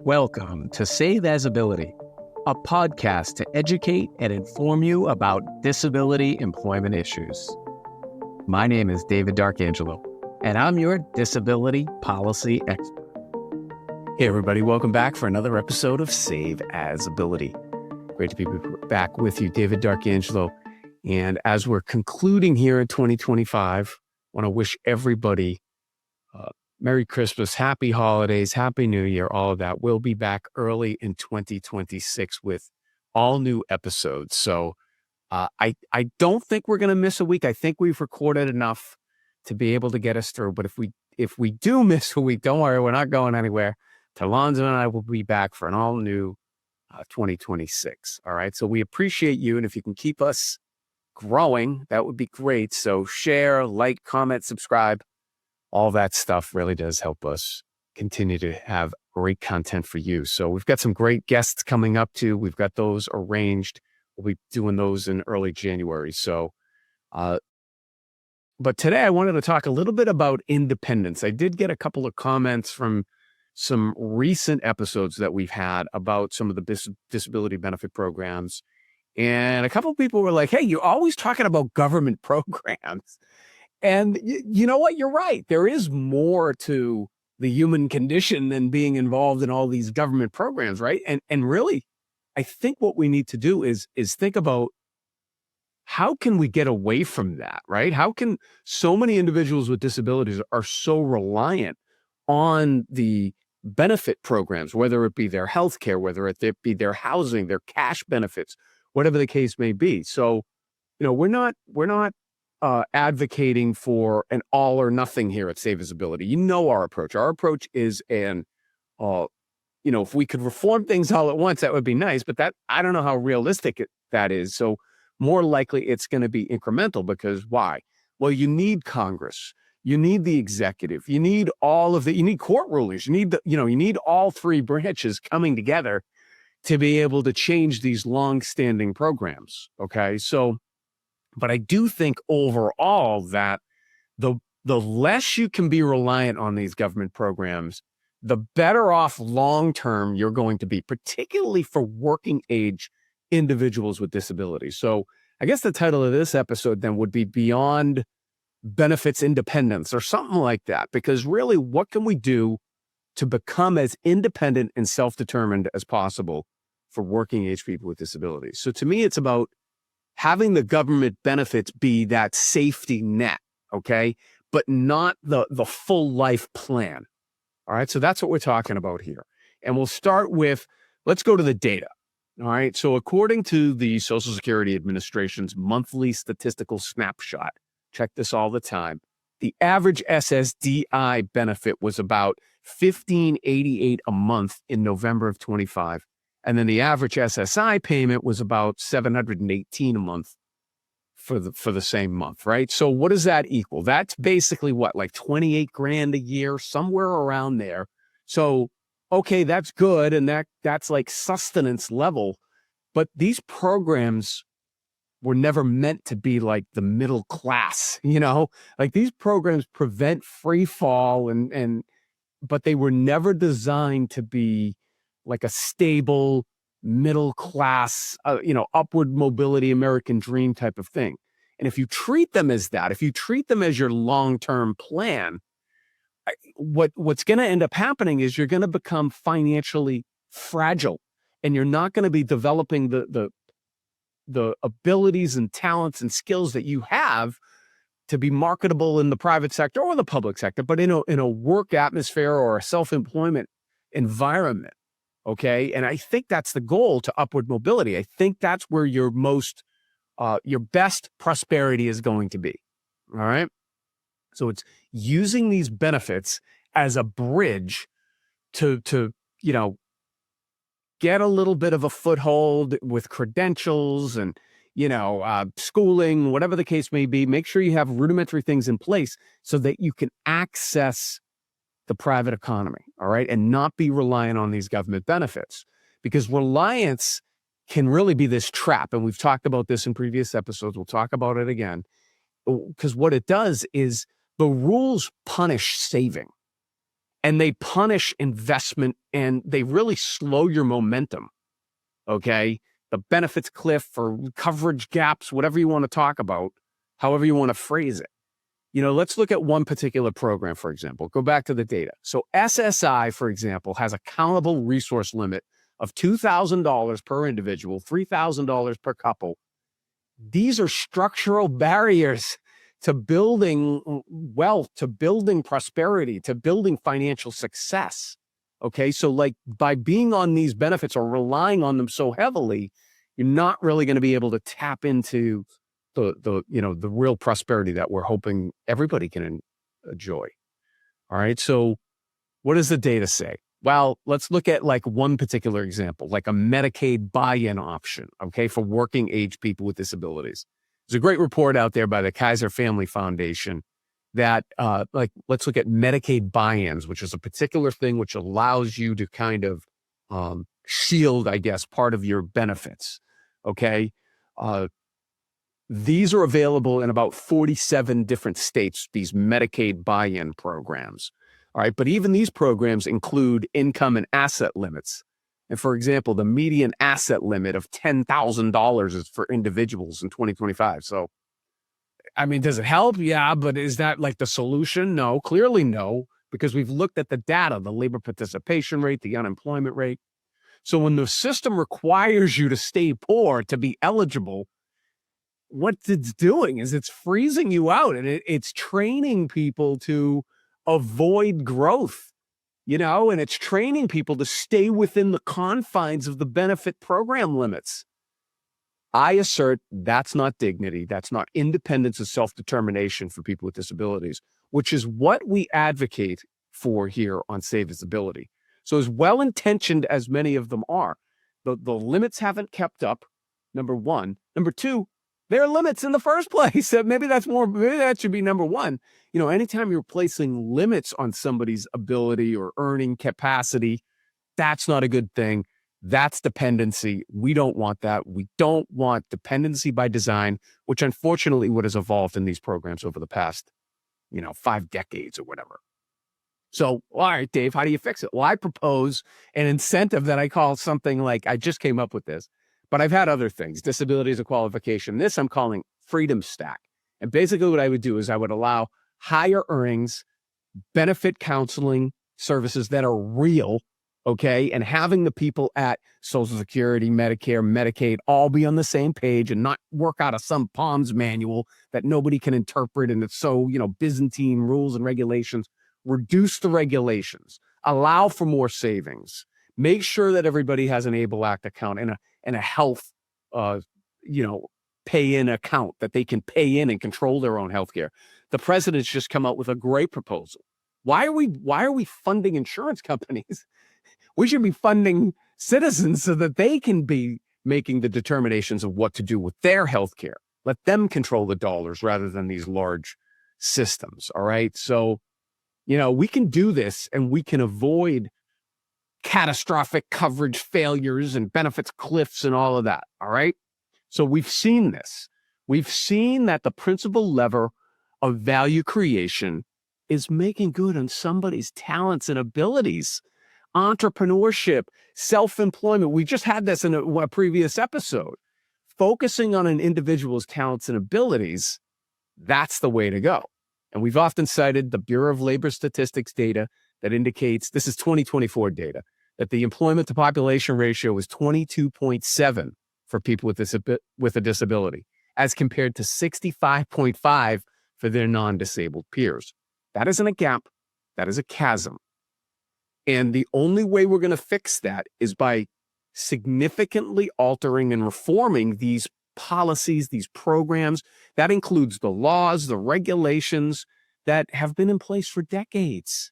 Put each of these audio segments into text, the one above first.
Welcome to Save As Ability, a podcast to educate and inform you about disability employment issues. My name is David D'Arcangelo, and I'm your disability policy expert. Hey everybody, welcome back for another episode of Save As Ability. Great to be back with you, David D'Arcangelo. And as we're concluding here in 2025, I want to wish everybody Merry Christmas, Happy Holidays, Happy New Year, all of that. We'll be back early in 2026 with all new episodes. So I don't think we're going to miss a week. I think we've recorded enough to be able to get us through. But if we do miss a week, don't worry, we're not going anywhere. Talonzo and I will be back for an all new 2026. All right. So we appreciate you. And if you can keep us growing, that would be great. So share, like, comment, subscribe. All that stuff really does help us continue to have great content for you. So we've got some great guests coming up too. We've got those arranged. We'll be doing those in early January. So, but today I wanted to talk a little bit about independence. I did get a couple of comments from some recent episodes that we've had about some of the disability benefit programs. And a couple of people were like, hey, you're always talking about government programs. And you know what? You're right. There is more to the human condition than being involved in all these government programs, right? And really, I think what we need to do is think about how can we get away from that, right? How can so many individuals with disabilities are so reliant on the benefit programs, whether it be their health care, whether it be their housing, their cash benefits, whatever the case may be. So, we're not advocating for an all or nothing here at Save As Ability. You know our approach. Our approach is if we could reform things all at once, that would be nice. But that I don't know how realistic that is. So more likely it's going to be incremental because why? Well, you need Congress, you need the executive, you need you need court rulings, you need all three branches coming together to be able to change these long-standing programs. Okay, so. But I do think overall that the less you can be reliant on these government programs, the better off long-term you're going to be, particularly for working age individuals with disabilities. So I guess the title of this episode then would be Beyond Benefits Independence or something like that, because really what can we do to become as independent and self-determined as possible for working age people with disabilities? So to me, it's about having the government benefits be that safety net, okay, but not the full life plan. All right, so that's what we're talking about here. And we'll start with, let's go to the data. All right, so according to the Social Security Administration's monthly statistical snapshot, check this all the time, the average SSDI benefit was about $1,588 a month in November of 25. And then the average SSI payment was about $718 a month for the same month, right? So what does that equal? That's basically what, like 28 grand a year, somewhere around there. So, okay, that's good. And that's like sustenance level. But these programs were never meant to be like the middle class, like these programs prevent free fall but they were never designed to be like a stable, middle class, upward mobility, American dream type of thing. And if you treat them as that, if you treat them as your long-term plan, what's going to end up happening is you're going to become financially fragile, and you're not going to be developing the abilities and talents and skills that you have to be marketable in the private sector or the public sector, but in a work atmosphere or a self-employment environment. Okay. And I think that's the goal to upward mobility. I think that's where your best prosperity is going to be. All right. So it's using these benefits as a bridge to get a little bit of a foothold with credentials and, schooling, whatever the case may be. Make sure you have rudimentary things in place so that you can access the private economy, all right, and not be reliant on these government benefits, because reliance can really be this trap. And we've talked about this in previous episodes. We'll talk about it again, because what it does is the rules punish saving. and they punish investment, and they really slow your momentum, okay? The benefits cliff or coverage gaps, whatever you want to talk about, however you want to phrase it. Let's look at one particular program, for example. Go back to the data. So SSI, for example, has a countable resource limit of $2,000 per individual, $3,000 per couple. These are structural barriers to building wealth, to building prosperity, to building financial success. Okay, so like by being on these benefits or relying on them so heavily, you're not really going to be able to tap into the real prosperity that we're hoping everybody can enjoy. All right, so what does the data say? Well, let's look at like one particular example, like a Medicaid Buy-In option, okay, for working age people with disabilities. There's a great report out there by the Kaiser Family Foundation that let's look at Medicaid buy-ins, which is a particular thing which allows you to kind of shield, I guess, part of your benefits, okay? These are available in about 47 different states, these Medicaid buy-in programs, all right? But even these programs include income and asset limits. And for example, the median asset limit of $10,000 is for individuals in 2025. So, I mean, does it help? Yeah, but is that like the solution? No, clearly no, because we've looked at the data, the labor participation rate, the unemployment rate. So when the system requires you to stay poor to be eligible, what it's doing is it's freezing you out, and it's training people to avoid growth, and it's training people to stay within the confines of the benefit program limits. I assert that's not dignity. That's not independence and self-determination for people with disabilities, which is what we advocate for here on Save Disability. So as well-intentioned as many of them are, the limits haven't kept up, number one. Number two, there are limits in the first place. Maybe that should be number one. Anytime you're placing limits on somebody's ability or earning capacity, that's not a good thing. That's dependency. We don't want that. We don't want dependency by design, which unfortunately what has evolved in these programs over the past, 5 decades or whatever. So, all right, Dave, how do you fix it? Well, I propose an incentive that I call something like, I just came up with this, but I've had other things, disability as a qualification. This I'm calling Freedom Stack. And basically what I would do is I would allow higher earnings, benefit counseling services that are real, okay, and having the people at Social Security, Medicare, Medicaid all be on the same page and not work out of some POMS manual that nobody can interpret, and it's so, Byzantine rules and regulations. Reduce the regulations, allow for more savings, make sure that everybody has an ABLE Act account and a health, pay-in account that they can pay in and control their own healthcare. The president's just come out with a great proposal. Why are we funding insurance companies? We should be funding citizens so that they can be making the determinations of what to do with their healthcare. Let them control the dollars rather than these large systems. All right. So, we can do this, and we can avoid catastrophic coverage failures and benefits cliffs and all of that. All right. So we've seen this. We've seen that the principal lever of value creation is making good on somebody's talents and abilities. Entrepreneurship, self-employment. We just had this in a previous episode. Focusing on an individual's talents and abilities, that's the way to go. And we've often cited the Bureau of Labor Statistics data that indicates, this is 2024 data, that the employment to population ratio is 22.7 for people with a disability, as compared to 65.5 for their non-disabled peers. That isn't a gap, that is a chasm. And the only way we're going to fix that is by significantly altering and reforming these policies, these programs. That includes the laws, the regulations that have been in place for decades.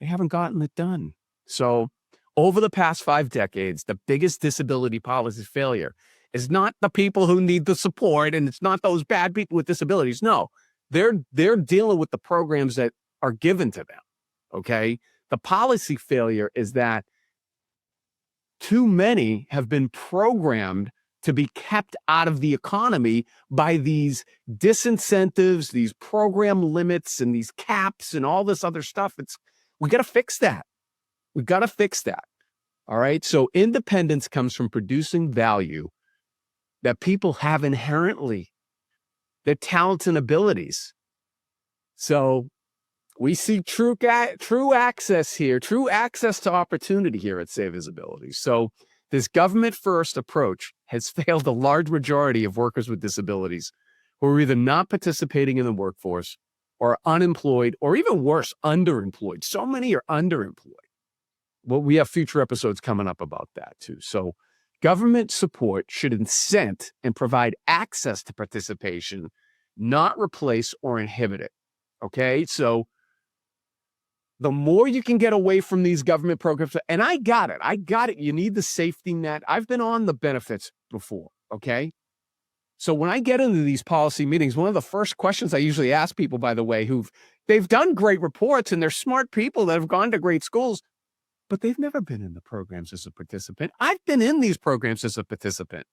They haven't gotten it done. So over the past 5 decades, the biggest disability policy failure is not the people who need the support, and it's not those bad people with disabilities. No, they're dealing with the programs that are given to them. Okay. The policy failure is that too many have been programmed to be kept out of the economy by these disincentives, these program limits, and these caps and all this other stuff. It's We got to fix that. We got to fix that. All right. So independence comes from producing value that people have inherently, their talents and abilities. So we see true access here, true access to opportunity here at Save Visibility. So this government-first approach has failed a large majority of workers with disabilities who are either not participating in the workforce or unemployed, or even worse, underemployed. So many are underemployed. Well, we have future episodes coming up about that too. So government support should incent and provide access to participation, not replace or inhibit it. Okay, so the more you can get away from these government programs, and I got it. You need the safety net. I've been on the benefits before, okay? So when I get into these policy meetings, one of the first questions I usually ask people, by the way, they've done great reports and they're smart people that have gone to great schools, but they've never been in the programs as a participant. I've been in these programs as a participant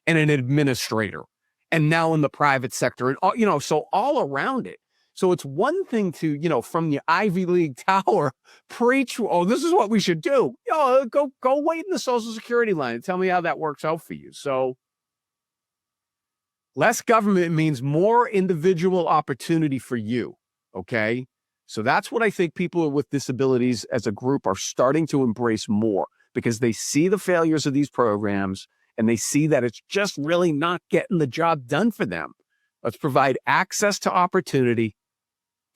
and an administrator, and now in the private sector, and so all around it. So it's one thing to, from the Ivy League tower, preach, oh, this is what we should do. Go wait in the Social Security line and tell me how that works out for you. So less government means more individual opportunity for you, okay? So that's what I think people with disabilities as a group are starting to embrace more, because they see the failures of these programs and they see that it's just really not getting the job done for them. Let's provide access to opportunity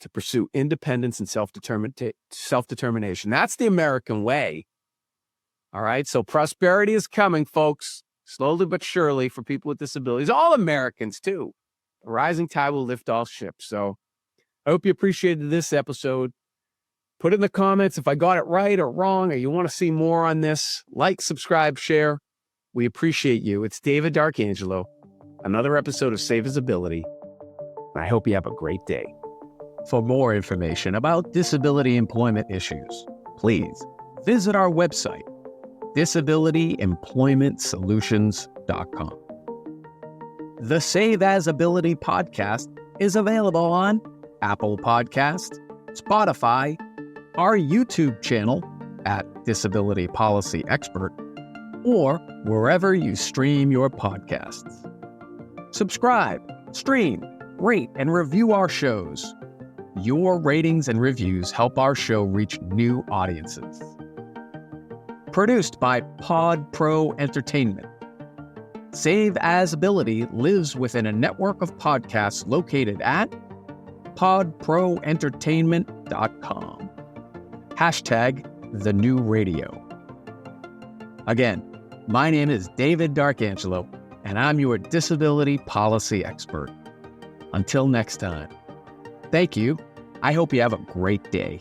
to pursue independence and self-determination. That's the American way. All right. So prosperity is coming, folks, slowly but surely, for people with disabilities, all Americans too. A rising tide will lift all ships. So I hope you appreciated this episode. Put in the comments if I got it right or wrong, or you want to see more on this. Like, subscribe, share. We appreciate you. It's David D'Arcangelo, another episode of Save Visibility. I hope you have a great day. For more information about disability employment issues, please visit our website, disabilityemploymentsolutions.com. The Save As Ability podcast is available on Apple Podcasts, Spotify, our YouTube channel at Disability Policy Expert, or wherever you stream your podcasts. Subscribe, stream, rate, and review our shows. Your ratings and reviews help our show reach new audiences. Produced by Pod Pro Entertainment. Save As Ability lives within a network of podcasts located at podproentertainment.com. #TheNewRadio. Again, my name is David D'Arcangelo, and I'm your disability policy expert. Until next time, thank you. I hope you have a great day.